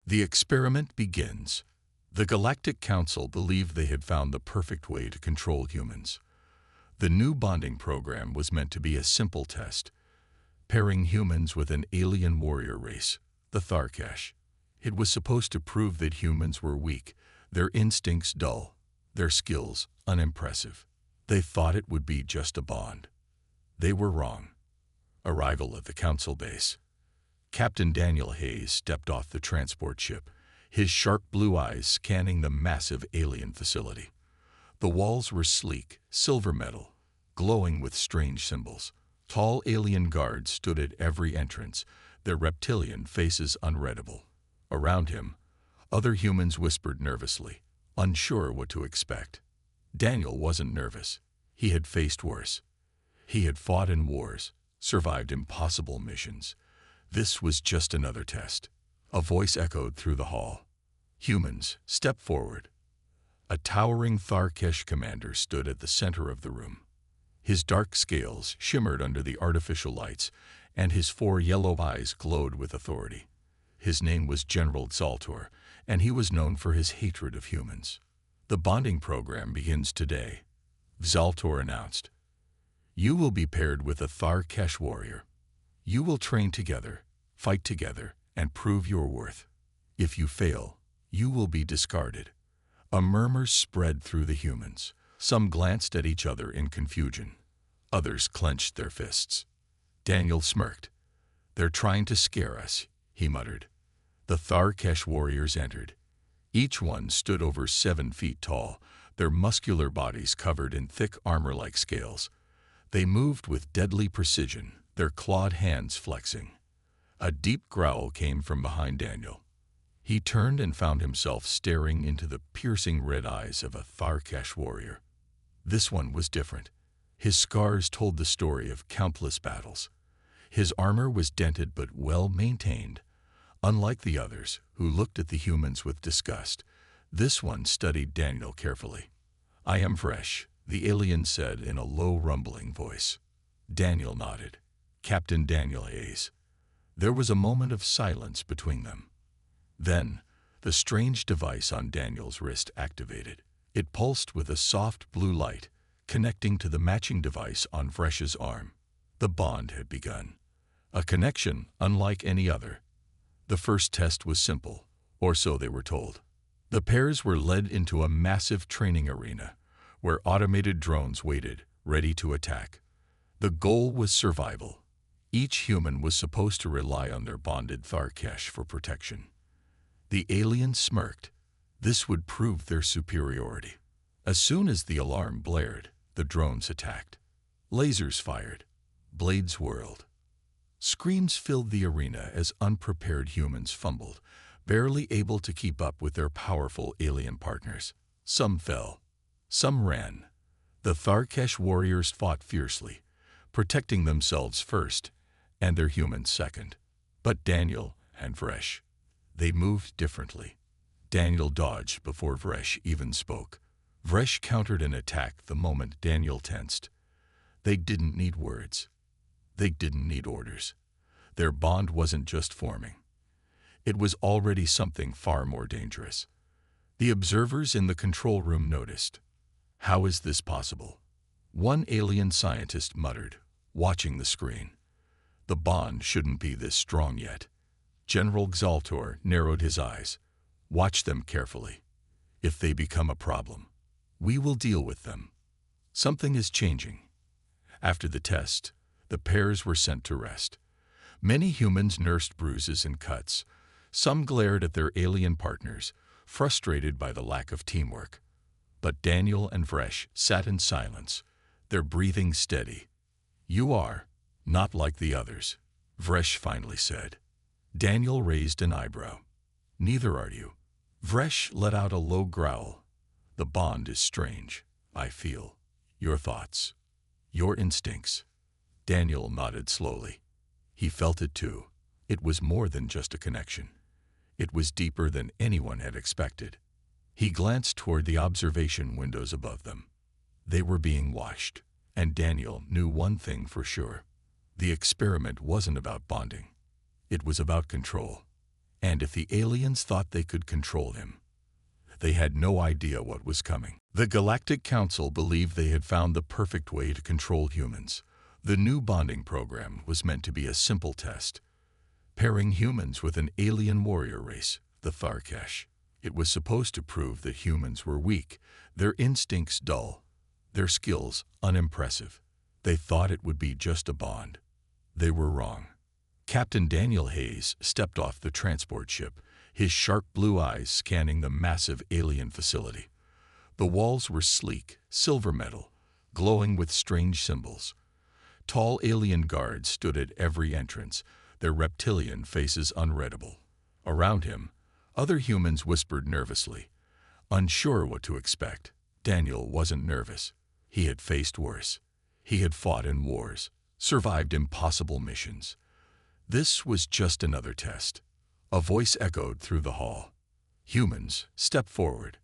The experiment begins. The Galactic Council believed they had found the perfect way to control humans. The new bonding program was meant to be a simple test, pairing humans with an alien warrior race, the Tharkesh. It was supposed to prove that humans were weak, their instincts dull, their skills unimpressive. They thought it would be just a bond. They were wrong. Arrival at the council base. Captain Daniel Hayes stepped off the transport ship, his sharp blue eyes scanning the massive alien facility. The walls were sleek, silver metal, glowing with strange symbols. Tall alien guards stood at every entrance, their reptilian faces unreadable. Around him, other humans whispered nervously, unsure what to expect. Daniel wasn't nervous. He had faced worse. He had fought in wars, survived impossible missions. This was just another test. A voice echoed through the hall. Humans, step forward. A towering Tharkesh commander stood at the center of the room. His dark scales shimmered under the artificial lights, and his 4 yellow eyes glowed with authority. His name was General Zaltor, and he was known for his hatred of humans. The bonding program begins today, Zaltor announced. You will be paired with a Tharkesh warrior. You will train together, fight together, and prove your worth. If you fail, you will be discarded. A murmur spread through the humans. Some glanced at each other in confusion. Others clenched their fists. Daniel smirked. They're trying to scare us, he muttered. The Tharkesh warriors entered. Each one stood over 7 feet tall, their muscular bodies covered in thick armor-like scales. They moved with deadly precision, their clawed hands flexing. A deep growl came from behind Daniel. He turned and found himself staring into the piercing red eyes of a Tharkesh warrior. This one was different. His scars told the story of countless battles. His armor was dented but well maintained. Unlike the others, who looked at the humans with disgust, this one studied Daniel carefully. I am fresh, the alien said in a low rumbling voice. Daniel nodded. Captain Daniel Hayes. There was a moment of silence between them. Then, the strange device on Daniel's wrist activated. It pulsed with a soft blue light, connecting to the matching device on Vresh's arm. The bond had begun. A connection unlike any other. The first test was simple, or so they were told. The pairs were led into a massive training arena, where automated drones waited, ready to attack. The goal was survival. Each human was supposed to rely on their bonded Tharkesh for protection. The aliens smirked. This would prove their superiority. As soon as the alarm blared, the drones attacked. Lasers fired. Blades whirled. Screams filled the arena as unprepared humans fumbled, barely able to keep up with their powerful alien partners. Some fell. Some ran. The Tharkesh warriors fought fiercely, protecting themselves first and their humans second. But Daniel and Vresh, they moved differently. Daniel dodged before Vresh even spoke. Vresh countered an attack the moment Daniel tensed. They didn't need words. They didn't need orders. Their bond wasn't just forming. It was already something far more dangerous. The observers in the control room noticed. How is this possible? One alien scientist muttered, watching the screen. The bond shouldn't be this strong yet. General Zaltor narrowed his eyes. Watch them carefully. If they become a problem, we will deal with them. Something is changing. After the test, the pairs were sent to rest. Many humans nursed bruises and cuts. Some glared at their alien partners, frustrated by the lack of teamwork. But Daniel and Vresh sat in silence, their breathing steady. You are not like the others, Vresh finally said. Daniel raised an eyebrow. Neither are you. Vresh let out a low growl. The bond is strange. I feel your thoughts, your instincts. Daniel nodded slowly. He felt it too. It was more than just a connection. It was deeper than anyone had expected. He glanced toward the observation windows above them. They were being watched, and Daniel knew one thing for sure. The experiment wasn't about bonding. It was about control. And if the aliens thought they could control him, they had no idea what was coming. The Galactic Council believed they had found the perfect way to control humans. The new bonding program was meant to be a simple test, pairing humans with an alien warrior race, the Tharkesh. It was supposed to prove that humans were weak, their instincts dull, their skills unimpressive. They thought it would be just a bond. They were wrong. Captain Daniel Hayes stepped off the transport ship, his sharp blue eyes scanning the massive alien facility. The walls were sleek, silver metal, glowing with strange symbols. Tall alien guards stood at every entrance, their reptilian faces unreadable. Around him, other humans whispered nervously, unsure what to expect. Daniel wasn't nervous. He had faced worse. He had fought in wars, survived impossible missions. This was just another test. A voice echoed through the hall. Humans, step forward.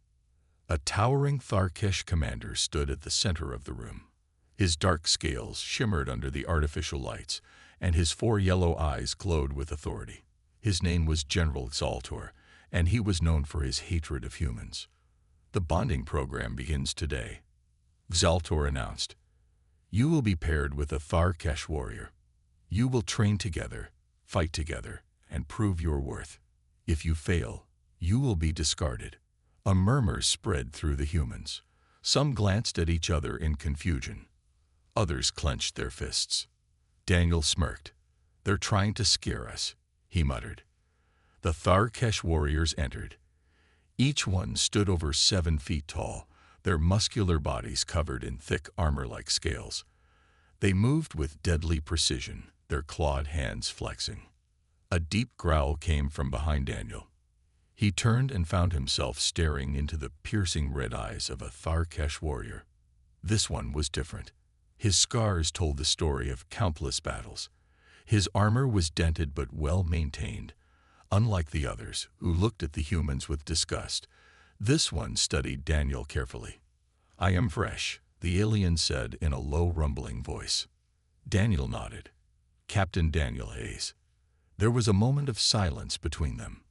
A towering Tharkesh commander stood at the center of the room. His dark scales shimmered under the artificial lights, and his 4 yellow eyes glowed with authority. His name was General Xaltor, and he was known for his hatred of humans. The bonding program begins today. Xaltor announced, "You will be paired with a Tharkesh warrior. You will train together, fight together, and prove your worth. If you fail, you will be discarded." A murmur spread through the humans. Some glanced at each other in confusion. Others clenched their fists. Daniel smirked. "They're trying to scare us," he muttered. The Tharkesh warriors entered. Each one stood over 7 feet tall, their muscular bodies covered in thick armor like scales. They moved with deadly precision, their clawed hands flexing. A deep growl came from behind Daniel. He turned and found himself staring into the piercing red eyes of a Tharkesh warrior. This one was different. His scars told the story of countless battles. His armor was dented but well maintained. Unlike the others, who looked at the humans with disgust, this one studied Daniel carefully. "I am fresh," the alien said in a low, rumbling voice. Daniel nodded. "Captain Daniel Hayes." There was a moment of silence between them.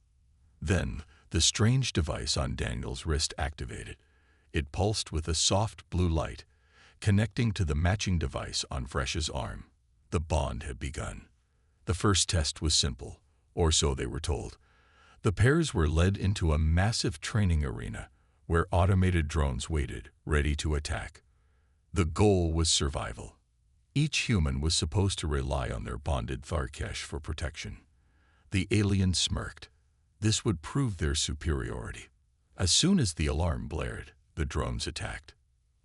Then, the strange device on Daniel's wrist activated. It pulsed with a soft blue light, connecting to the matching device on Fresh's arm. The bond had begun. The first test was simple, or so they were told. The pairs were led into a massive training arena where automated drones waited, ready to attack. The goal was survival. Each human was supposed to rely on their bonded Tharkesh for protection. The alien smirked. This would prove their superiority. As soon as the alarm blared, the drones attacked.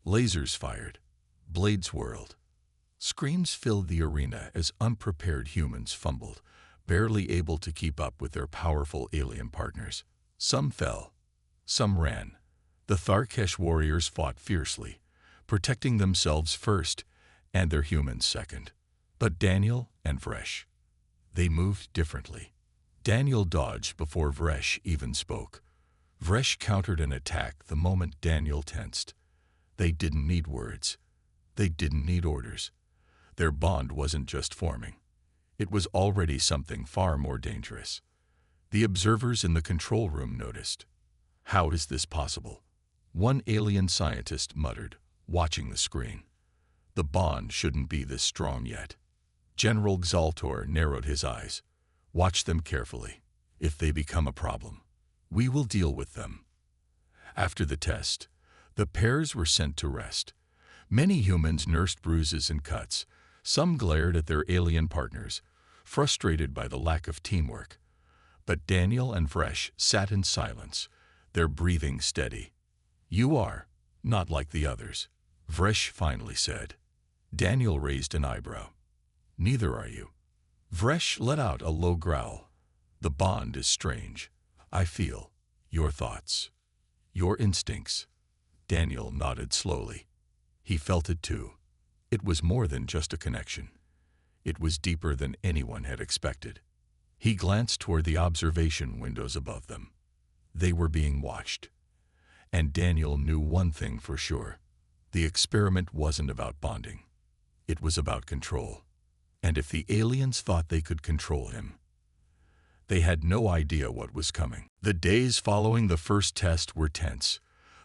Lasers fired. Blades whirled. Screams filled the arena as unprepared humans fumbled, barely able to keep up with their powerful alien partners. Some fell. Some ran. The Tharkesh warriors fought fiercely, protecting themselves first and their humans second. But Daniel and Fresh, they moved differently. Daniel dodged before Vresh even spoke. Vresh countered an attack the moment Daniel tensed. They didn't need words. They didn't need orders. Their bond wasn't just forming. It was already something far more dangerous. The observers in the control room noticed. "How is this possible?" One alien scientist muttered, watching the screen. "The bond shouldn't be this strong yet." General Xaltor narrowed his eyes. "Watch them carefully. If they become a problem, we will deal with them." After the test, the pairs were sent to rest. Many humans nursed bruises and cuts. Some glared at their alien partners, frustrated by the lack of teamwork. But Daniel and Fresh sat in silence, their breathing steady. "You are not like the others," Vresh finally said. Daniel raised an eyebrow. "Neither are you." Vresh let out a low growl. "The bond is strange. I feel your thoughts, your instincts." Daniel nodded slowly. He felt it too. It was more than just a connection. It was deeper than anyone had expected. He glanced toward the observation windows above them. They were being watched. And Daniel knew one thing for sure. The experiment wasn't about bonding. It was about control. And if the aliens thought they could control him, They had no idea what was coming. The days following the first test were tense.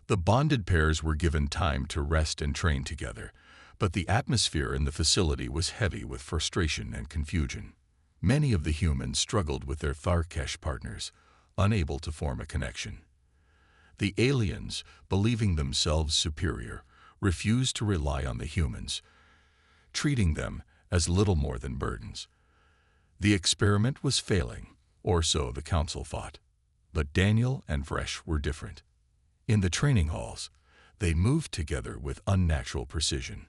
The bonded pairs were given time to rest and train together, but the atmosphere in the facility was heavy with frustration and confusion. Many of the humans struggled with their Tharkesh partners, unable to form a connection. The aliens, believing themselves superior, refused to rely on the humans, treating them as little more than burdens. The experiment was failing, or so the council thought. But Daniel and Vresh were different. In the training halls, they moved together with unnatural precision.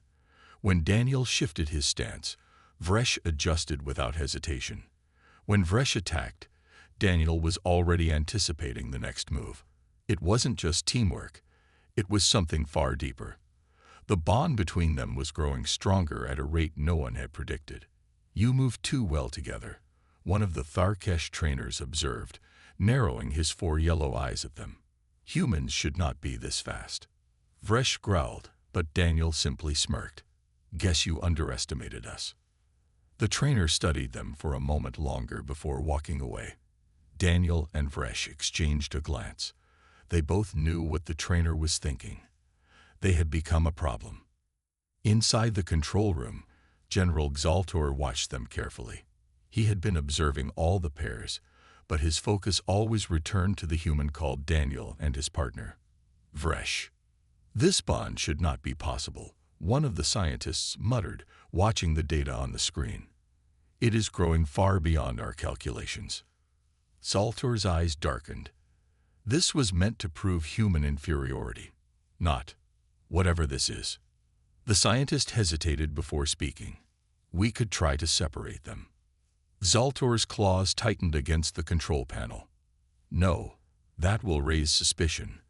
When Daniel shifted his stance, Vresh adjusted without hesitation. When Vresh attacked, Daniel was already anticipating the next move. It wasn't just teamwork, it was something far deeper. The bond between them was growing stronger at a rate no one had predicted. "You move too well together," one of the Tharkesh trainers observed, narrowing his 4 yellow eyes at them. "Humans should not be this fast." Vresh growled, but Daniel simply smirked. "Guess you underestimated us." The trainer studied them for a moment longer before walking away. Daniel and Vresh exchanged a glance. They both knew what the trainer was thinking. They had become a problem. Inside the control room, General Xaltor watched them carefully. He had been observing all the pairs, but his focus always returned to the human called Daniel and his partner, Vresh. "This bond should not be possible," one of the scientists muttered, watching the data on the screen. "It is growing far beyond our calculations." Xaltor's eyes darkened. This was meant to prove human inferiority, not whatever this is. The scientist hesitated before speaking. "We could try to separate them." Xaltor's claws tightened against the control panel. "No, that will raise suspicion.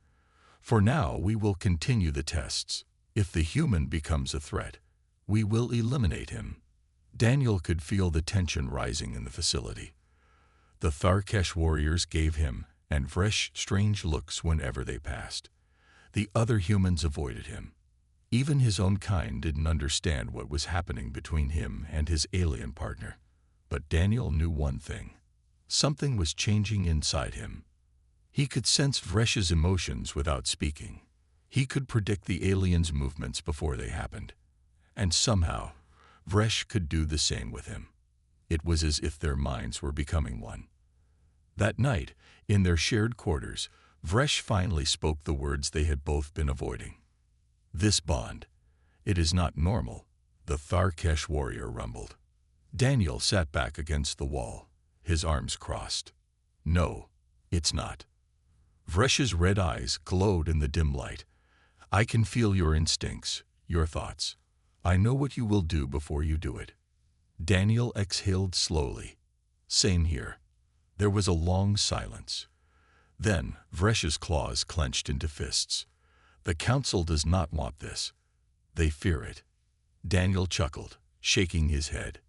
For now, we will continue the tests. If the human becomes a threat, we will eliminate him." Daniel could feel the tension rising in the facility. The Tharkesh warriors gave him and Vresh strange looks whenever they passed. The other humans avoided him. Even his own kind didn't understand what was happening between him and his alien partner. But Daniel knew one thing. Something was changing inside him. He could sense Vresh's emotions without speaking. He could predict the aliens' movements before they happened. And somehow, Vresh could do the same with him. It was as if their minds were becoming one. That night, in their shared quarters, Vresh finally spoke the words they had both been avoiding. "This bond, it is not normal," the Tharkesh warrior rumbled. Daniel sat back against the wall, his arms crossed. "No, it's not." Vresh's red eyes glowed in the dim light. "I can feel your instincts, your thoughts. I know what you will do before you do it." Daniel exhaled slowly. "Same here." There was a long silence. Then Vresh's claws clenched into fists. "The council does not want this. They fear it." Daniel chuckled, shaking his head.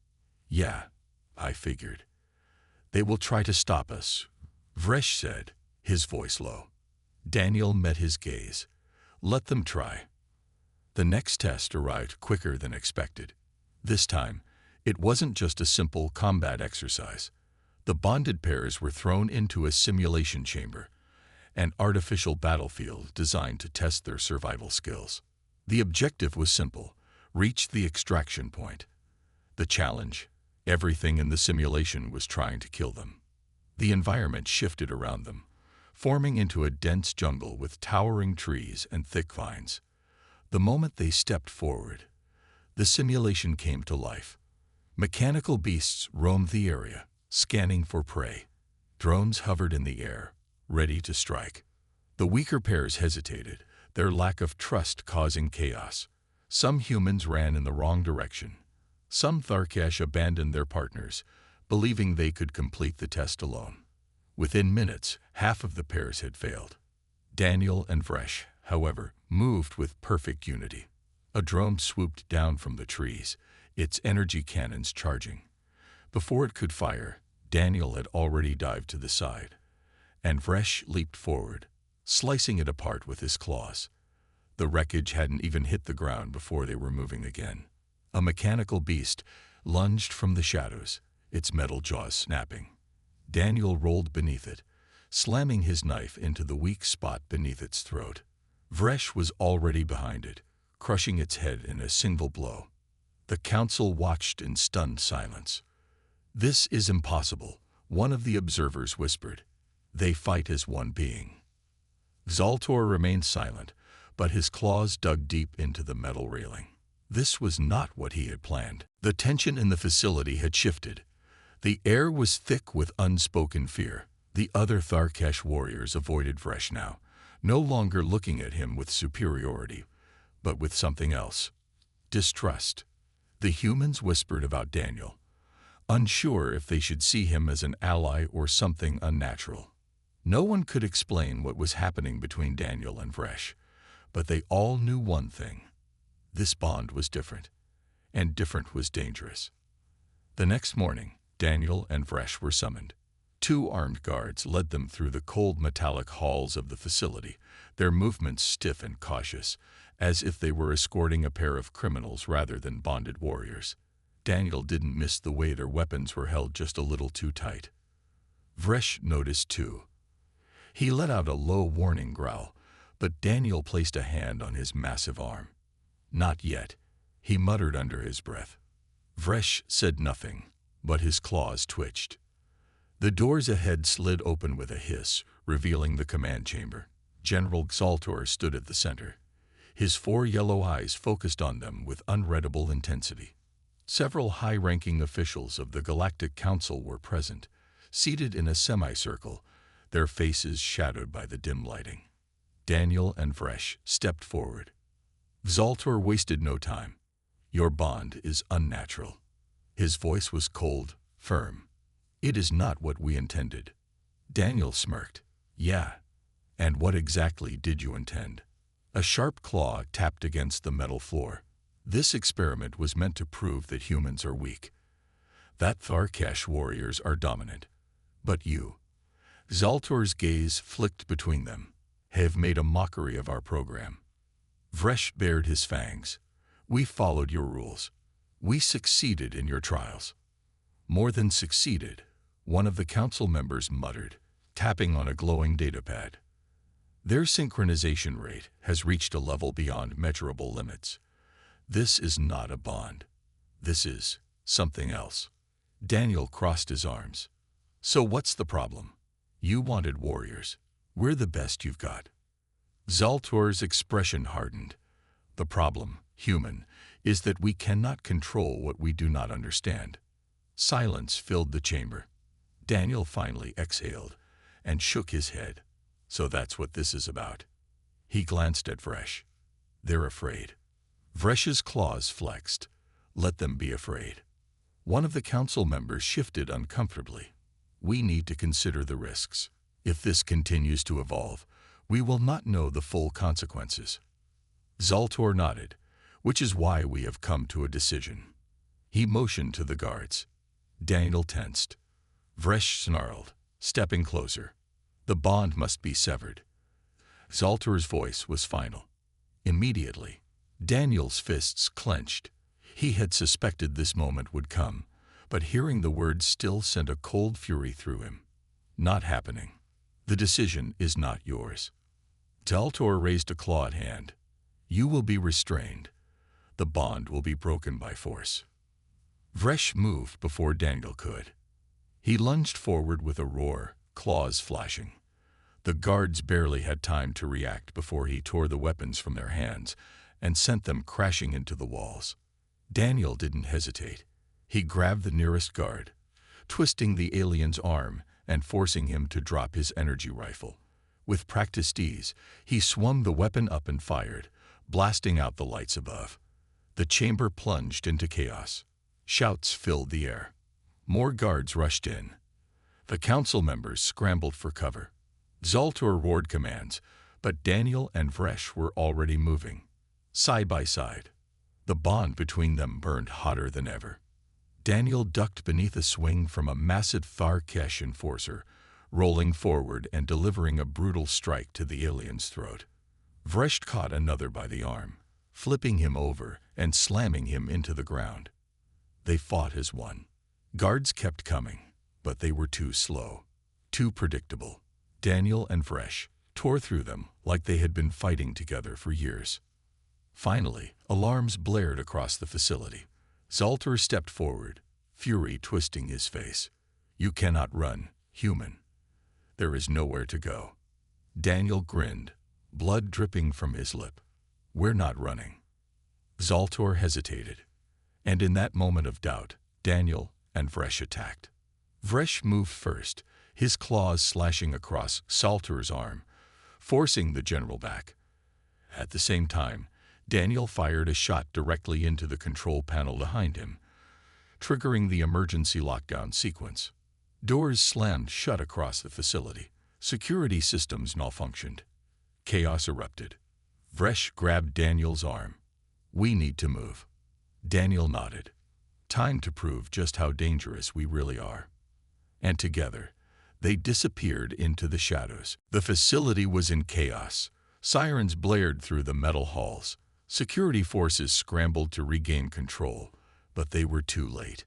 "Yeah, I figured. They will try to stop us," Vresh said, his voice low. Daniel met his gaze. "Let them try." The next test arrived quicker than expected. This time, it wasn't just a simple combat exercise. The bonded pairs were thrown into a simulation chamber, an artificial battlefield designed to test their survival skills. The objective was simple: reach the extraction point. The challenge: everything in the simulation was trying to kill them. The environment shifted around them, forming into a dense jungle with towering trees and thick vines. The moment they stepped forward, the simulation came to life. Mechanical beasts roamed the area, scanning for prey. Drones hovered in the air, ready to strike. The weaker pairs hesitated, their lack of trust causing chaos. Some humans ran in the wrong direction. Some Tharkesh abandoned their partners, believing they could complete the test alone. Within minutes, half of the pairs had failed. Daniel and Vresh, however, moved with perfect unity. A drone swooped down from the trees, its energy cannons charging. Before it could fire, Daniel had already dived to the side, and Vresh leaped forward, slicing it apart with his claws. The wreckage hadn't even hit the ground before they were moving again. A mechanical beast lunged from the shadows, its metal jaws snapping. Daniel rolled beneath it, slamming his knife into the weak spot beneath its throat. Vresh was already behind it, crushing its head in a single blow. The council watched in stunned silence. "This is impossible," one of the observers whispered. "They fight as one being." Zaltor remained silent, but his claws dug deep into the metal railing. This was not what he had planned. The tension in the facility had shifted. The air was thick with unspoken fear. The other Tharkesh warriors avoided Vresh now, no longer looking at him with superiority, but with something else: distrust. The humans whispered about Daniel, unsure if they should see him as an ally or something unnatural. No one could explain what was happening between Daniel and Vresh, but they all knew one thing: this bond was different, and different was dangerous. The next morning, Daniel and Vresh were summoned. 2 armed guards led them through the cold metallic halls of the facility, their movements stiff and cautious, as if they were escorting a pair of criminals rather than bonded warriors. Daniel didn't miss the way their weapons were held just a little too tight. Vresh noticed too. He let out a low warning growl, but Daniel placed a hand on his massive arm. "Not yet," he muttered under his breath. Vresh said nothing, but his claws twitched. The doors ahead slid open with a hiss, revealing the command chamber. General Zaltor stood at the center, his 4 yellow eyes focused on them with unreadable intensity. Several high-ranking officials of the Galactic Council were present, seated in a semicircle, their faces shadowed by the dim lighting. Daniel and Vresh stepped forward. Zaltor wasted no time. "Your bond is unnatural." His voice was cold, firm. "It is not what we intended." Daniel smirked. "Yeah. And what exactly did you intend?" A sharp claw tapped against the metal floor. "This experiment was meant to prove that humans are weak, that Tharkesh warriors are dominant. But you," Zaltor's gaze flicked between them, "have made a mockery of our program." Vresh bared his fangs. "We followed your rules. We succeeded in your trials." "More than succeeded," one of the council members muttered, tapping on a glowing datapad. "Their synchronization rate has reached a level beyond measurable limits. This is not a bond. This is something else." Daniel crossed his arms. "So what's the problem? You wanted warriors. We're the best you've got." Zaltor's expression hardened. "The problem, human, is that we cannot control what we do not understand." Silence filled the chamber. Daniel finally exhaled and shook his head. "So that's what this is about." He glanced at Vresh. "They're afraid." Vresh's claws flexed. "Let them be afraid." One of the council members shifted uncomfortably. "We need to consider the risks. If this continues to evolve, we will not know the full consequences." Zaltor nodded, "Which is why we have come to a decision." He motioned to the guards. Daniel tensed. Vresh snarled, stepping closer. "The bond must be severed." Zaltor's voice was final. Immediately, Daniel's fists clenched. He had suspected this moment would come, but hearing the words still sent a cold fury through him. "Not happening. The decision is not yours." Zaltor raised a clawed hand. "You will be restrained. The bond will be broken by force." Vresh moved before Daniel could. He lunged forward with a roar, claws flashing. The guards barely had time to react before he tore the weapons from their hands and sent them crashing into the walls. Daniel didn't hesitate. He grabbed the nearest guard, twisting the alien's arm and forcing him to drop his energy rifle. With practiced ease, he swung the weapon up and fired, blasting out the lights above. The chamber plunged into chaos. Shouts filled the air. More guards rushed in. The council members scrambled for cover. Zaltor roared commands, but Daniel and Vresh were already moving. Side by side, the bond between them burned hotter than ever. Daniel ducked beneath a swing from a massive Tharkesh enforcer, rolling forward and delivering a brutal strike to the alien's throat. Vresh caught another by the arm, flipping him over and slamming him into the ground. They fought as one. Guards kept coming, but they were too slow, too predictable. Daniel and Vresh tore through them like they had been fighting together for years. Finally, alarms blared across the facility. Zoltar stepped forward, fury twisting his face. "You cannot run, human. There is nowhere to go." Daniel grinned, blood dripping from his lip. "We're not running." Zoltar hesitated, and in that moment of doubt, Daniel and Vresh attacked. Vresh moved first, his claws slashing across Zoltar's arm, forcing the general back. At the same time, Daniel fired a shot directly into the control panel behind him, triggering the emergency lockdown sequence. Doors slammed shut across the facility. Security systems malfunctioned. Chaos erupted. Vresh grabbed Daniel's arm. "We need to move." Daniel nodded. "Time to prove just how dangerous we really are." And together, they disappeared into the shadows. The facility was in chaos. Sirens blared through the metal halls. Security forces scrambled to regain control, but they were too late.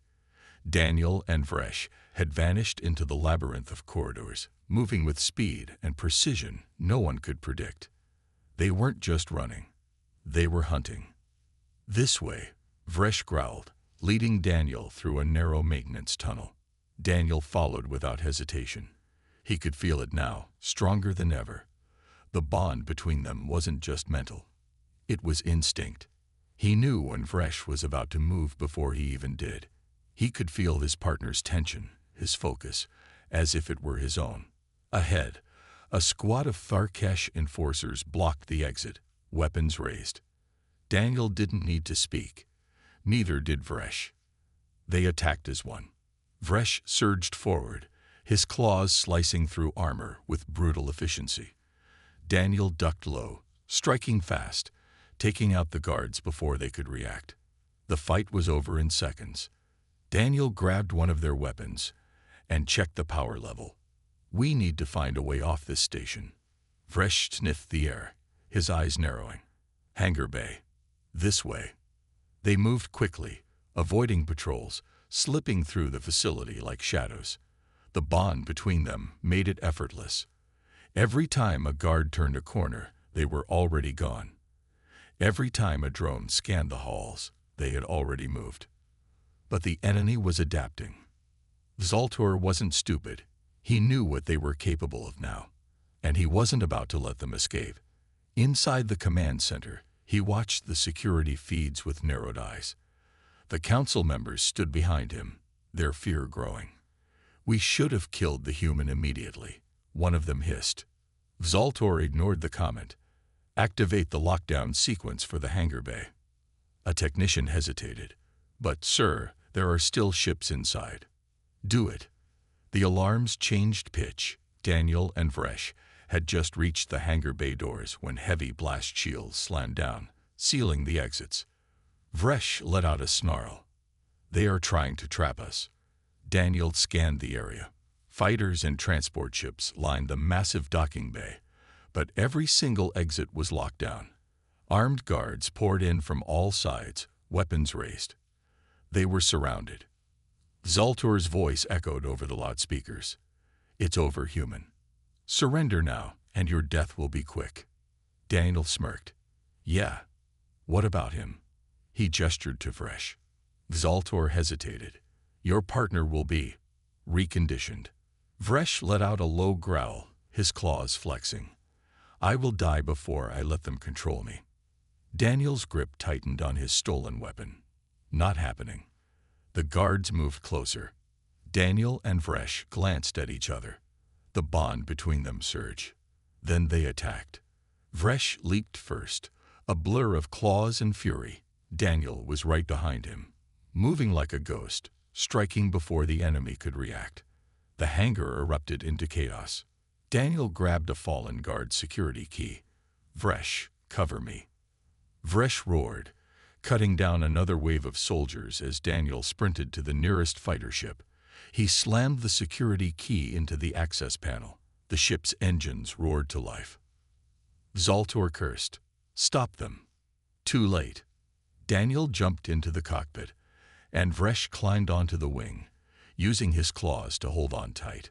Daniel and Vresh had vanished into the labyrinth of corridors, moving with speed and precision no one could predict. They weren't just running. They were hunting. "This way," Vresh growled, leading Daniel through a narrow maintenance tunnel. Daniel followed without hesitation. He could feel it now, stronger than ever. The bond between them wasn't just mental. It was instinct. He knew when Vresh was about to move before he even did. He could feel his partner's tension, his focus, as if it were his own. Ahead, a squad of Tharkesh enforcers blocked the exit, weapons raised. Daniel didn't need to speak. Neither did Vresh. They attacked as one. Vresh surged forward, his claws slicing through armor with brutal efficiency. Daniel ducked low, striking fast, taking out the guards before they could react. The fight was over in seconds. Daniel grabbed one of their weapons and checked the power level. "We need to find a way off this station." Vresh sniffed the air, his eyes narrowing. "Hangar bay. This way." They moved quickly, avoiding patrols, slipping through the facility like shadows. The bond between them made it effortless. Every time a guard turned a corner, they were already gone. Every time a drone scanned the halls, they had already moved. But the enemy was adapting. Zoltar wasn't stupid. He knew what they were capable of now, and he wasn't about to let them escape. Inside the command center, he watched the security feeds with narrowed eyes. The council members stood behind him, their fear growing. "We should have killed the human immediately," one of them hissed. Zoltar ignored the comment. "Activate the lockdown sequence for the hangar bay." A technician hesitated. "But, sir, there are still ships inside." "Do it." The alarms changed pitch. Daniel and Vresh had just reached the hangar bay doors when heavy blast shields slammed down, sealing the exits. Vresh let out a snarl. "They are trying to trap us." Daniel scanned the area. Fighters and transport ships lined the massive docking bay, but every single exit was locked down. Armed guards poured in from all sides, weapons raised. They were surrounded. Zoltar's voice echoed over the loudspeakers. "It's over, human. Surrender now, and your death will be quick." Daniel smirked. "Yeah. What about him?" He gestured to Vresh. Zoltar hesitated. "Your partner will be reconditioned." Vresh let out a low growl, his claws flexing. "I will die before I let them control me." Daniel's grip tightened on his stolen weapon. Not happening. The guards moved closer. Daniel and Vresh glanced at each other. The bond between them surged. Then they attacked. Vresh leaped first, a blur of claws and fury. Daniel was right behind him, moving like a ghost, striking before the enemy could react. The hangar erupted into chaos. Daniel grabbed a fallen guard's security key. "Vresh, cover me." Vresh roared, cutting down another wave of soldiers as Daniel sprinted to the nearest fighter ship. He slammed the security key into the access panel. The ship's engines roared to life. Zoltar cursed. "Stop them." Too late. Daniel jumped into the cockpit, and Vresh climbed onto the wing, using his claws to hold on tight.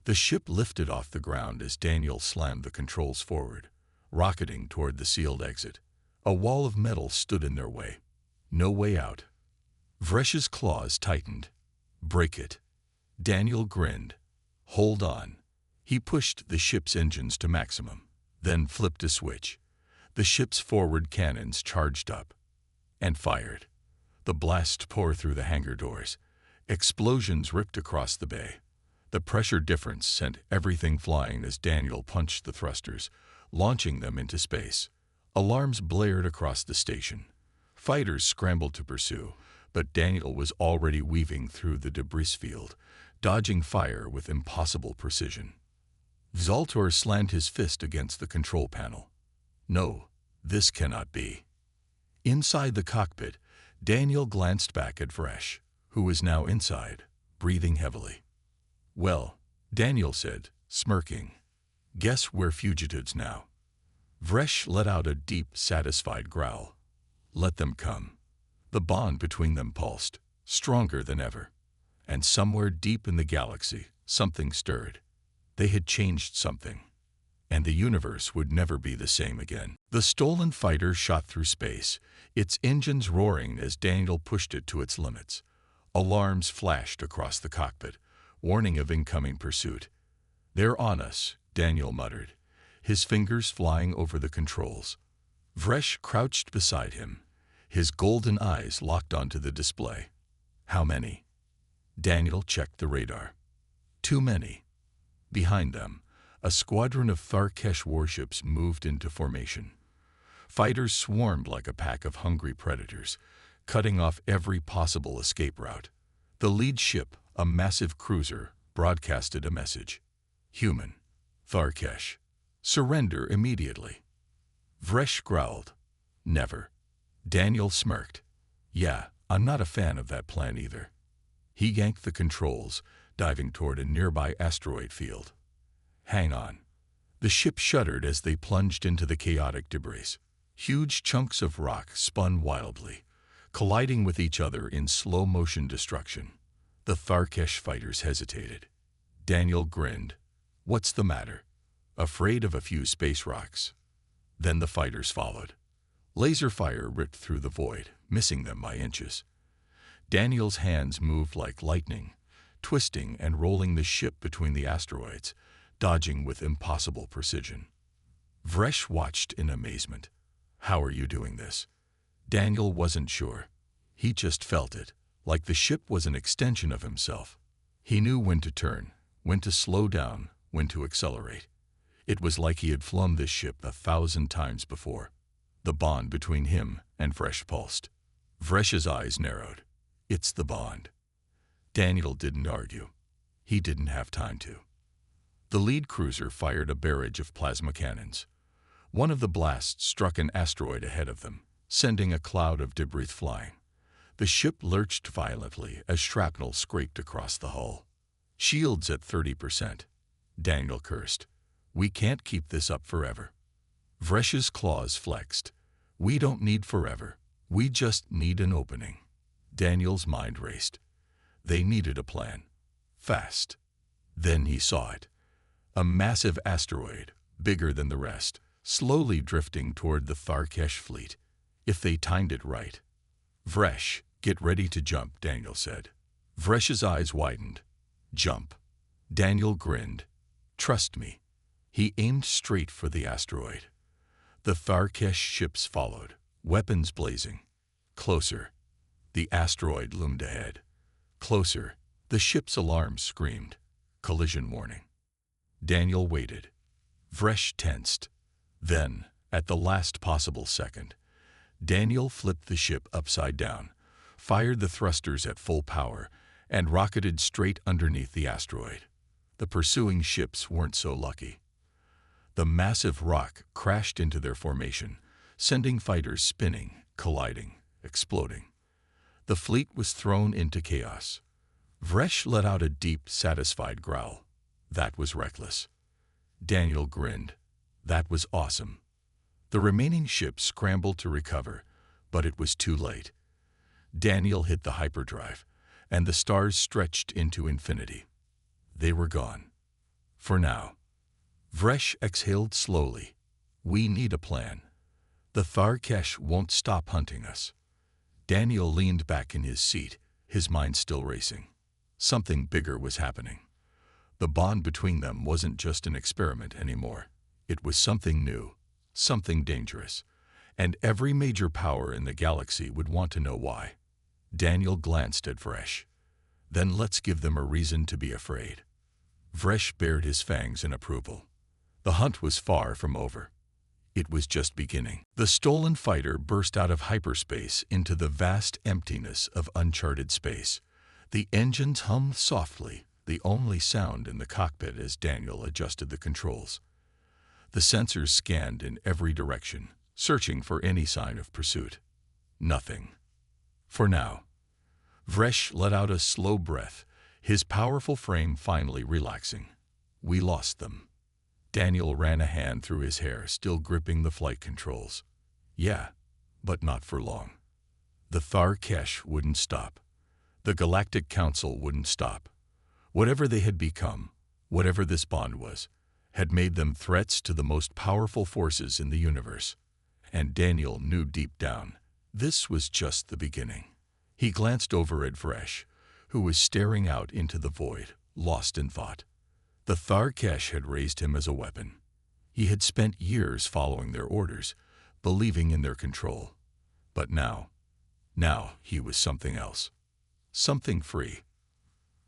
The ship lifted off the ground as Daniel slammed the controls forward, rocketing toward the sealed exit. A wall of metal stood in their way. No way out. Vresh's claws tightened. Break it. Daniel grinned. Hold on. He pushed the ship's engines to maximum, then flipped a switch. The ship's forward cannons charged up and fired. The blast tore through the hangar doors. Explosions ripped across the bay. The pressure difference sent everything flying as Daniel punched the thrusters, launching them into space. Alarms blared across the station. Fighters scrambled to pursue, but Daniel was already weaving through the debris field, dodging fire with impossible precision. Zoltor slammed his fist against the control panel. No, this cannot be. Inside the cockpit, Daniel glanced back at Vresh, who was now inside, breathing heavily. Well, Daniel said, smirking. Guess we're fugitives now. Vresh let out a deep, satisfied growl. Let them come. The bond between them pulsed, stronger than ever. And somewhere deep in the galaxy, something stirred. They had changed something. And the universe would never be the same again. The stolen fighter shot through space, its engines roaring as Daniel pushed it to its limits. Alarms flashed across the cockpit, warning of incoming pursuit. They're on us, Daniel muttered, his fingers flying over the controls. Vresh crouched beside him, his golden eyes locked onto the display. How many? Daniel checked the radar. Too many. Behind them, a squadron of Tharkesh warships moved into formation. Fighters swarmed like a pack of hungry predators, cutting off every possible escape route. The lead ship, a massive cruiser, broadcasted a message. Human. Tharkesh. Surrender immediately. Vresh growled. Never. Daniel smirked. Yeah, I'm not a fan of that plan either. He yanked the controls, diving toward a nearby asteroid field. Hang on. The ship shuddered as they plunged into the chaotic debris. Huge chunks of rock spun wildly, colliding with each other in slow-motion destruction. The Tharkesh fighters hesitated. Daniel grinned. What's the matter? Afraid of a few space rocks? Then the fighters followed. Laser fire ripped through the void, missing them by inches. Daniel's hands moved like lightning, twisting and rolling the ship between the asteroids, dodging with impossible precision. Vresh watched in amazement. How are you doing this? Daniel wasn't sure. He just felt it, like the ship was an extension of himself. He knew when to turn, when to slow down, when to accelerate. It was like he had flown this ship 1,000 times before. The bond between him and Vresh pulsed. Vresh's eyes narrowed. It's the bond. Daniel didn't argue. He didn't have time to. The lead cruiser fired a barrage of plasma cannons. One of the blasts struck an asteroid ahead of them, sending a cloud of debris flying. The ship lurched violently as shrapnel scraped across the hull. Shields at 30%. Daniel cursed. We can't keep this up forever. Vresh's claws flexed. We don't need forever. We just need an opening. Daniel's mind raced. They needed a plan. Fast. Then he saw it. A massive asteroid, bigger than the rest, slowly drifting toward the Tharkesh fleet. If they timed it right. Vresh, get ready to jump, Daniel said. Vresh's eyes widened. Jump. Daniel grinned. Trust me. He aimed straight for the asteroid. The Tharkesh ships followed, weapons blazing. Closer. The asteroid loomed ahead. Closer. The ship's alarm screamed. Collision warning. Daniel waited. Vresh tensed. Then, at the last possible second, Daniel flipped the ship upside down, fired the thrusters at full power, and rocketed straight underneath the asteroid. The pursuing ships weren't so lucky. The massive rock crashed into their formation, sending fighters spinning, colliding, exploding. The fleet was thrown into chaos. Vresh let out a deep, satisfied growl. That was reckless. Daniel grinned. That was awesome. The remaining ships scrambled to recover, but it was too late. Daniel hit the hyperdrive, and the stars stretched into infinity. They were gone. For now. Vresh exhaled slowly. We need a plan. The Tharkesh won't stop hunting us. Daniel leaned back in his seat, his mind still racing. Something bigger was happening. The bond between them wasn't just an experiment anymore. It was something new, something dangerous, and every major power in the galaxy would want to know why. Daniel glanced at Vresh. Then let's give them a reason to be afraid. Vresh bared his fangs in approval. The hunt was far from over. It was just beginning. The stolen fighter burst out of hyperspace into the vast emptiness of uncharted space. The engines hummed softly, the only sound in the cockpit as Daniel adjusted the controls. The sensors scanned in every direction, searching for any sign of pursuit. Nothing. For now. Vresh let out a slow breath, his powerful frame finally relaxing. We lost them. Daniel ran a hand through his hair, still gripping the flight controls. Yeah, but not for long. The Tharkesh wouldn't stop. The Galactic Council wouldn't stop. Whatever they had become, whatever this bond was, had made them threats to the most powerful forces in the universe. And Daniel knew deep down, this was just the beginning. He glanced over at Vresh, who was staring out into the void, lost in thought. The Tharkesh had raised him as a weapon. He had spent years following their orders, believing in their control. But now he was something else. Something free.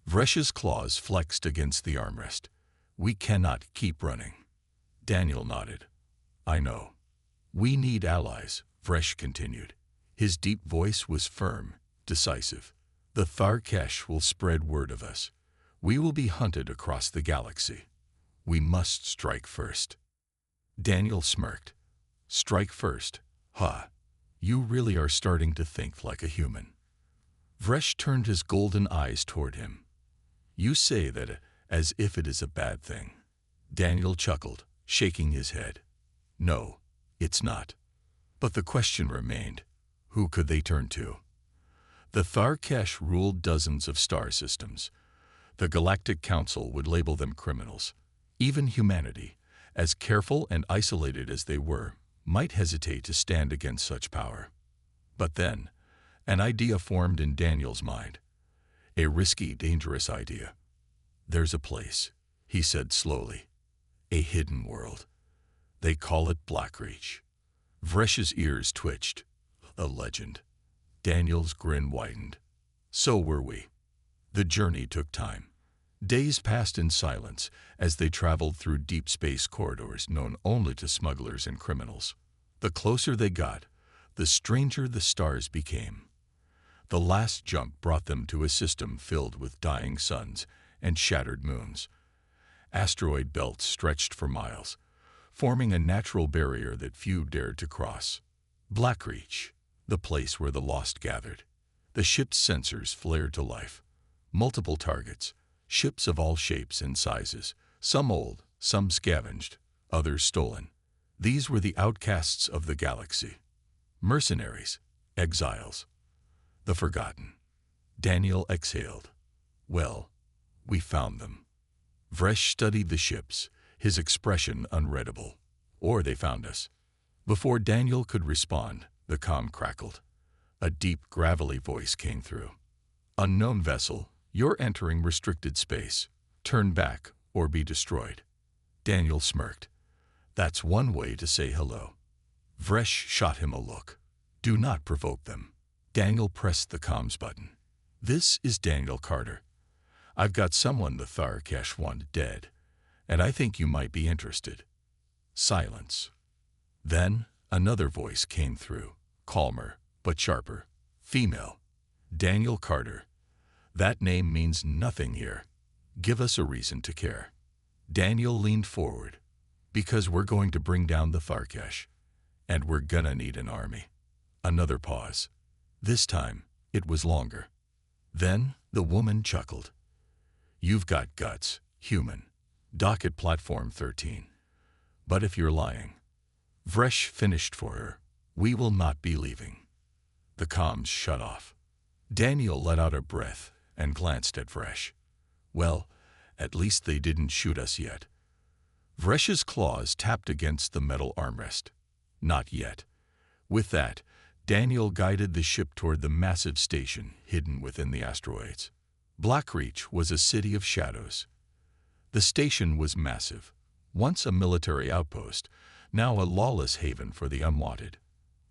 Vresh's claws flexed against the armrest. We cannot keep running. Daniel nodded. I know. We need allies, Vresh continued. His deep voice was firm, decisive. The Tharkesh will spread word of us. We will be hunted across the galaxy. We must strike first. Daniel smirked. Strike first? Ha! You really are starting to think like a human. Vresh turned his golden eyes toward him. You say that as if it is a bad thing. Daniel chuckled, shaking his head. No, it's not. But the question remained. Who could they turn to? The Tharkesh ruled dozens of star systems. The Galactic Council would label them criminals. Even humanity, as careful and isolated as they were, might hesitate to stand against such power. But then, an idea formed in Daniel's mind. A risky, dangerous idea. There's a place, he said slowly. A hidden world. They call it Blackreach. Vresh's ears twitched. A legend. Daniel's grin widened. So were we. The journey took time. Days passed in silence as they traveled through deep space corridors known only to smugglers and criminals. The closer they got, the stranger the stars became. The last jump brought them to a system filled with dying suns and shattered moons. Asteroid belts stretched for miles, forming a natural barrier that few dared to cross. Blackreach, the place where the lost gathered. The ship's sensors flared to life. Multiple targets, ships of all shapes and sizes, some old, some scavenged, others stolen. These were the outcasts of the galaxy. Mercenaries, exiles, the forgotten. Daniel exhaled. Well, we found them. Vresh studied the ships, his expression unreadable. Or they found us. Before Daniel could respond, the comm crackled. A deep, gravelly voice came through. Unknown vessel, you're entering restricted space. Turn back or be destroyed. Daniel smirked. That's one way to say hello. Vresh shot him a look. Do not provoke them. Daniel pressed the comms button. This is Daniel Carter. I've got someone the Tharkesh want dead, and I think you might be interested. Silence. Then another voice came through, calmer but sharper. Female. Daniel Carter. That name means nothing here. Give us a reason to care. Daniel leaned forward. Because we're going to bring down the Tharkesh, and we're gonna need an army. Another pause. This time, it was longer. Then the woman chuckled. You've got guts, human. Docket Platform 13. But if you're lying. Vresh finished for her. We will not be leaving. The comms shut off. Daniel let out a breath, and glanced at Vresh. Well, at least they didn't shoot us yet. Vresh's claws tapped against the metal armrest. Not yet. With that, Daniel guided the ship toward the massive station hidden within the asteroids. Blackreach was a city of shadows. The station was massive, once a military outpost, now a lawless haven for the unwanted.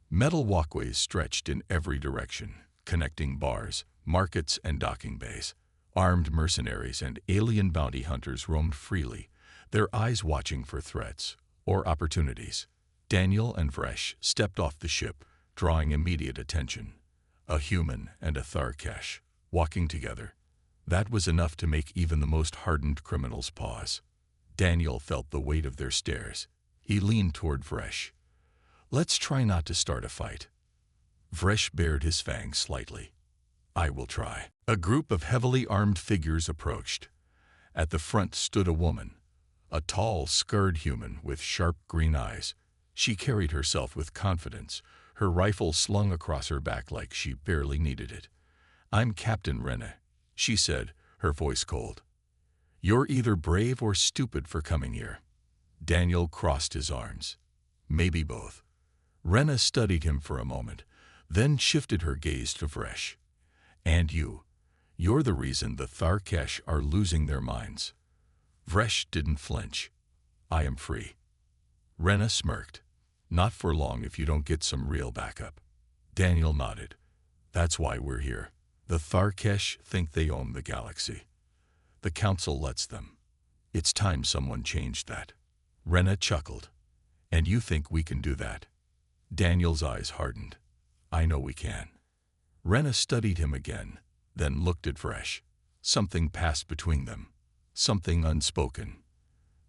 Metal walkways stretched in every direction, connecting bars, markets, and docking bays. Armed mercenaries and alien bounty hunters roamed freely, their eyes watching for threats or opportunities. Daniel and Vresh stepped off the ship, drawing immediate attention. A human and a Tharkesh, walking together. That was enough to make even the most hardened criminals pause. Daniel felt the weight of their stares. He leaned toward Vresh. "Let's try not to start a fight." Vresh bared his fangs slightly. "I will try." A group of heavily armed figures approached. At the front stood a woman, a tall, scarred human with sharp green eyes. She carried herself with confidence, her rifle slung across her back like she barely needed it. "I'm Captain Rena," she said, her voice cold. "You're either brave or stupid for coming here." Daniel crossed his arms. "Maybe both." Rena studied him for a moment, then shifted her gaze to Vresh. "And you're the reason the Tharkesh are losing their minds." Vresh didn't flinch. "I am free." Rena smirked. "Not for long if you don't get some real backup." Daniel nodded. "That's why we're here. The Tharkesh think they own the galaxy. The Council lets them. It's time someone changed that." Rena chuckled. "And you think we can do that?" Daniel's eyes hardened. "I know we can." Rena studied him again, then looked at Vresh. Something passed between them, something unspoken.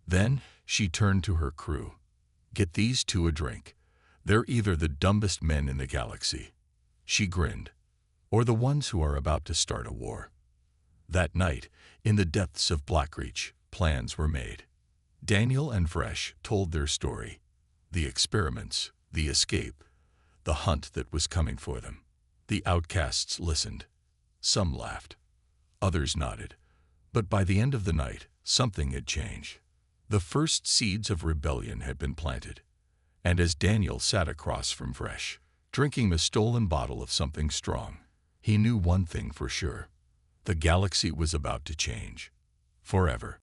Then she turned to her crew. "Get these two a drink. They're either the dumbest men in the galaxy," she grinned, "or the ones who are about to start a war." That night, in the depths of Blackreach, plans were made. Daniel and Vresh told their story. The experiments, the escape, the hunt that was coming for them. The outcasts listened. Some laughed. Others nodded. But by the end of the night, something had changed. The first seeds of rebellion had been planted. And as Daniel sat across from Vresh, drinking a stolen bottle of something strong, he knew one thing for sure. The galaxy was about to change. Forever.